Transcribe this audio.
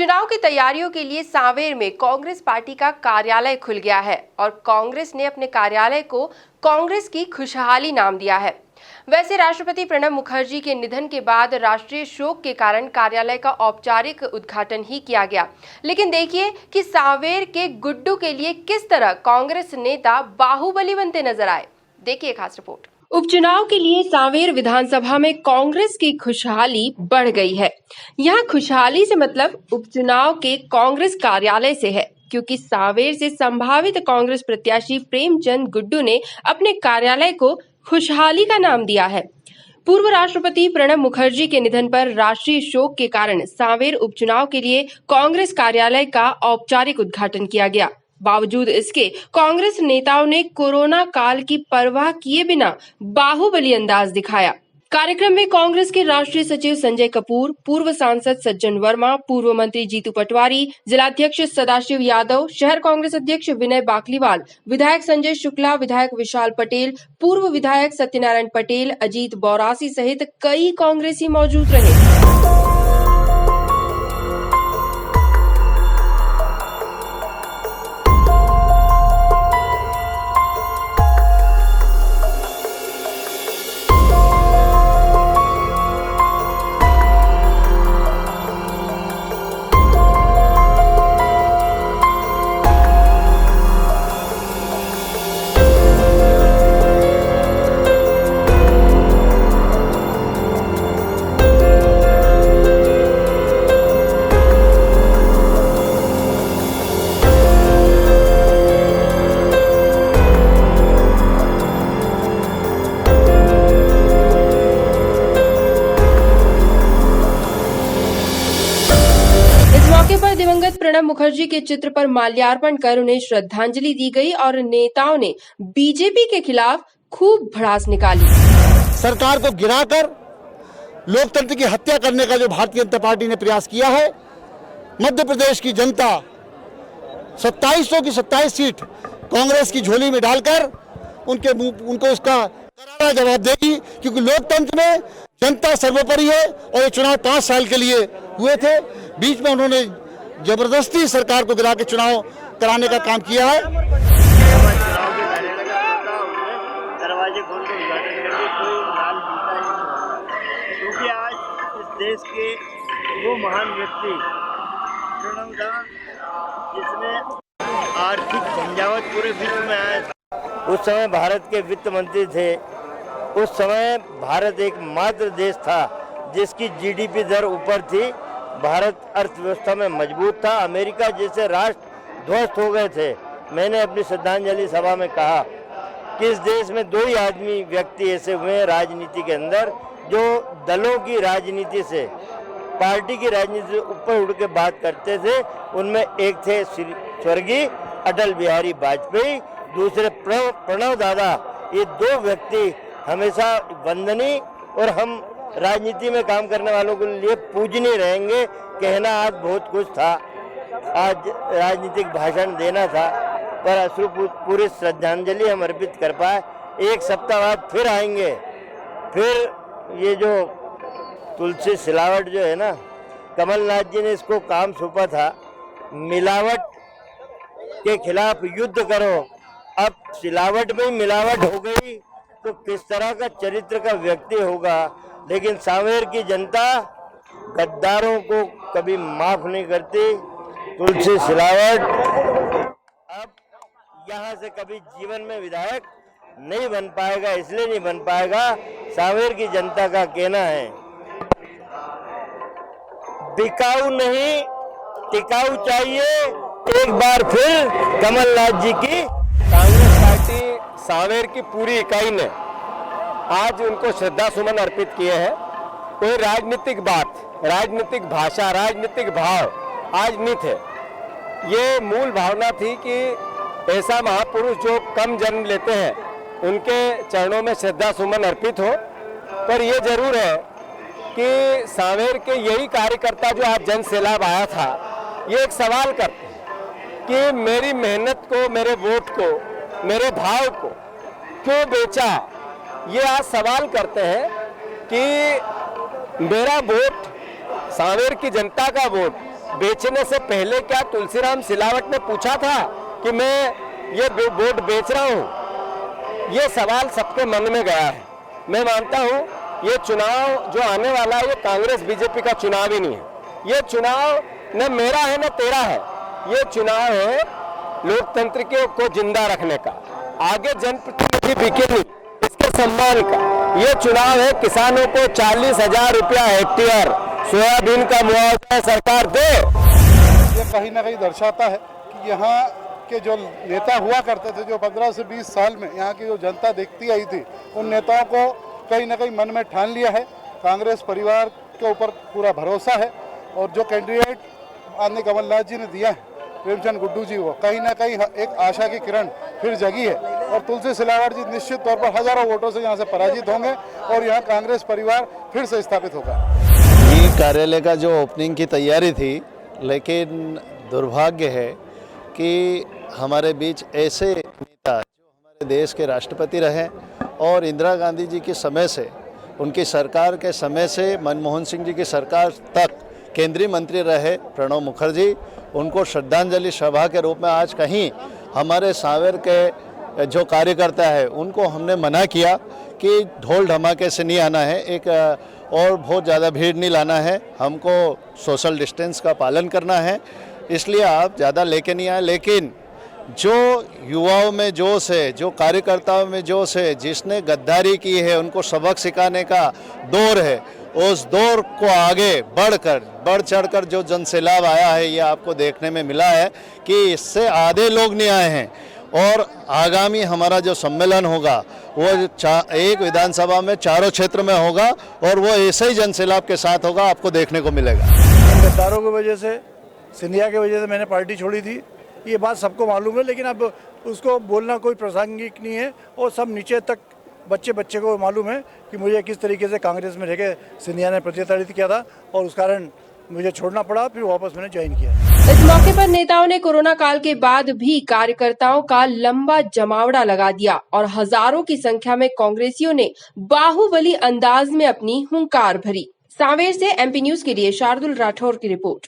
उपचुनाव की तैयारियों के लिए सांवेर में कांग्रेस पार्टी का कार्यालय खुल गया है और कांग्रेस ने अपने कार्यालय को कांग्रेस की खुशहाली नाम दिया है। वैसे राष्ट्रपति प्रणब मुखर्जी के निधन के बाद राष्ट्रीय शोक के कारण कार्यालय का औपचारिक उद्घाटन ही किया गया, लेकिन देखिए कि सांवेर के गुड्डू के लिए किस तरह कांग्रेस नेता बाहुबली बनते नजर आए। देखिए खास रिपोर्ट। उपचुनाव के लिए सांवेर विधानसभा में कांग्रेस की खुशहाली बढ़ गई है। यहाँ खुशहाली से मतलब उपचुनाव के कांग्रेस कार्यालय से है, क्योंकि सांवेर से संभावित कांग्रेस प्रत्याशी प्रेमचंद गुड्डू ने अपने कार्यालय को खुशहाली का नाम दिया है। पूर्व राष्ट्रपति प्रणब मुखर्जी के निधन पर राष्ट्रीय शोक के कारण सांवेर उपचुनाव के लिए कांग्रेस कार्यालय का औपचारिक उद्घाटन किया गया। बावजूद इसके कांग्रेस नेताओं ने कोरोना काल की परवाह किए बिना बाहुबली अंदाज दिखाया। कार्यक्रम में कांग्रेस के राष्ट्रीय सचिव संजय कपूर, पूर्व सांसद सज्जन वर्मा, पूर्व मंत्री जीतू पटवारी, जिलाध्यक्ष सदाशिव यादव, शहर कांग्रेस अध्यक्ष विनय बाकलीवाल, विधायक संजय शुक्ला, विधायक विशाल पटेल, पूर्व विधायक सत्यनारायण पटेल, अजीत बौरासी सहित कई कांग्रेसी मौजूद रहे। मौके पर दिवंगत प्रणब मुखर्जी के चित्र पर माल्यार्पण कर उन्हें श्रद्धांजलि दी गई और नेताओं ने बीजेपी के खिलाफ खूब भड़ास निकाली। सरकार को गिराकर लोकतंत्र की हत्या करने का जो भारतीय जनता पार्टी ने प्रयास किया है, मध्य प्रदेश की जनता 2700 की 27 सीट कांग्रेस की झोली में डालकर उनको इसका करारा जवाब देगी, क्योंकि लोकतंत्र में जनता सर्वोपरि है और ये चुनाव 5 साल के लिए हुए थे। बीच में उन्होंने जबरदस्ती सरकार को गिरा के चुनाव कराने का काम किया है। दरवाजे खोल के उद्घाटन करके कोई लाल जीता ही नहीं, क्योंकि आज इस देश के वो महान व्यक्ति प्रणब दा, जिसने आर्थिक झंझावत पूरे विश्व में आया था। उस समय भारत के वित्त मंत्री थे। उस समय भारत एकमात्र देश था जिसकी जीडीपी दर ऊपर थी। भारत अर्थव्यवस्था में मजबूत था। अमेरिका जैसे राष्ट्र ध्वस्त हो गए थे। मैंने अपनी श्रद्धांजलि सभा में कहा कि इस देश में 2 ही आदमी व्यक्ति ऐसे हुए हैं राजनीति के अंदर, जो दलों की राजनीति से, पार्टी की राजनीति से ऊपर उठ के बात करते थे। उनमें एक थे स्वर्गीय अटल बिहारी वाजपेयी, दूसरे प्रणब दादा। ये 2 व्यक्ति हमेशा वंदनीय और हम राजनीति में काम करने वालों के लिए पूजनीय रहेंगे। कहना आज बहुत कुछ था, आज राजनीतिक भाषण देना था, पर अश्रुपूरी श्रद्धांजलि हम अर्पित कर पाए। 1 सप्ताह बाद फिर आएंगे। फिर ये जो तुलसी सिलावट जो है ना, कमलनाथ जी ने इसको काम सौंपा था, मिलावट के खिलाफ युद्ध करो। अब सिलावट में मिलावट हो गई तो किस तरह का चरित्र का व्यक्ति होगा। लेकिन सांवेर की जनता गद्दारों को कभी माफ नहीं करती। तुलसी सिलावट अब यहाँ से कभी जीवन में विधायक नहीं बन पाएगा। इसलिए नहीं बन पाएगा, सांवेर की जनता का कहना है बिकाऊ नहीं टिकाऊ चाहिए। एक बार फिर कमलनाथ जी की कांग्रेस पार्टी सांवेर की पूरी इकाई ने आज उनको श्रद्धा सुमन अर्पित किए हैं। कोई राजनीतिक बात, राजनीतिक भाषा, राजनीतिक भाव आज नहीं थे। ये मूल भावना थी कि ऐसा महापुरुष जो कम जन्म लेते हैं उनके चरणों में श्रद्धा सुमन अर्पित हो। पर ये जरूर है कि सांवेर के यही कार्यकर्ता जो आज जन सैलाब आया था, ये एक सवाल करते हैं कि मेरी मेहनत को, मेरे वोट को, मेरे भाव को क्यों बेचा। ये आज सवाल करते हैं कि मेरा वोट, सांवेर की जनता का वोट बेचने से पहले क्या तुलसीराम सिलावट ने पूछा था कि मैं ये वोट बेच रहा हूँ? ये सवाल सबके मन में गया है। मैं मानता हूँ ये चुनाव जो आने वाला है ये कांग्रेस बीजेपी का चुनाव ही नहीं है। ये चुनाव न मेरा है न तेरा है, ये चुनाव है लोकतंत्र को जिंदा रखने का, आगे जनप्रतिनिधि बिके नहीं इसके सम्मान का। ये चुनाव है किसानों को 40,000 रुपया हेक्टेयर सोयाबीन का मुआवजा सरकार दे। ये कहीं ना कहीं दर्शाता है कि यहाँ के जो नेता हुआ करते थे, जो 15 से 20 साल में यहाँ की जो जनता देखती आई थी, उन नेताओं को कहीं ना कहीं मन में ठान लिया है। कांग्रेस परिवार के ऊपर पूरा भरोसा है और जो कैंडिडेट आदरणीय कमलनाथ जी ने दिया है, प्रेमचंद गुड्डू जी, वो कहीं ना कहीं एक आशा की किरण फिर जगी है और तुलसी सिलावट जी निश्चित तौर पर हजारों वोटों से यहाँ से पराजित होंगे और यहाँ कांग्रेस परिवार फिर से स्थापित होगा। ये कार्यालय का जो ओपनिंग की तैयारी थी, लेकिन दुर्भाग्य है कि हमारे बीच ऐसे नेता जो हमारे देश के राष्ट्रपति रहे और इंदिरा गांधी जी के समय से, उनकी सरकार के समय से मनमोहन सिंह जी की सरकार तक केंद्रीय मंत्री रहे प्रणब मुखर्जी, उनको श्रद्धांजलि सभा के रूप में आज कहीं हमारे सांवेर के जो कार्यकर्ता है उनको हमने मना किया कि ढोल धमाके से नहीं आना है, एक और बहुत ज़्यादा भीड़ नहीं लाना है, हमको सोशल डिस्टेंस का पालन करना है, इसलिए आप ज़्यादा लेके नहीं आए। लेकिन जो युवाओं में जोश है, जो कार्यकर्ताओं में जोश है, जिसने गद्दारी की है उनको सबक सिखाने का दौर है, उस दौर को आगे बढ़ चढ़कर जो जनसैलाब आया है, ये आपको देखने में मिला है कि इससे आधे लोग नहीं आए हैं। और आगामी हमारा जो सम्मेलन होगा वो एक विधानसभा में चारों क्षेत्र में होगा और वो ऐसे ही जनसैलाब के साथ होगा, आपको देखने को मिलेगा। गद्दारों की वजह से, सिंधिया की वजह से मैंने पार्टी छोड़ी थी, ये बात सबको मालूम है, लेकिन अब उसको बोलना कोई प्रासंगिक नहीं है और सब नीचे तक बच्चे को मालूम है कि मुझे किस तरीके से कांग्रेस में रहकर सिंधिया ने प्रतिनिधित्व किया था और उस कारण मुझे छोड़ना पड़ा, फिर वापस मैंने ज्वाइन किया। इस मौके पर नेताओं ने कोरोना काल के बाद भी कार्यकर्ताओं का लंबा जमावड़ा लगा दिया और हजारों की संख्या में कांग्रेसियों ने बाहुबली अंदाज में अपनी हुंकार भरी। सांवेर से एमपी न्यूज के लिए शार्दुल राठौर की रिपोर्ट।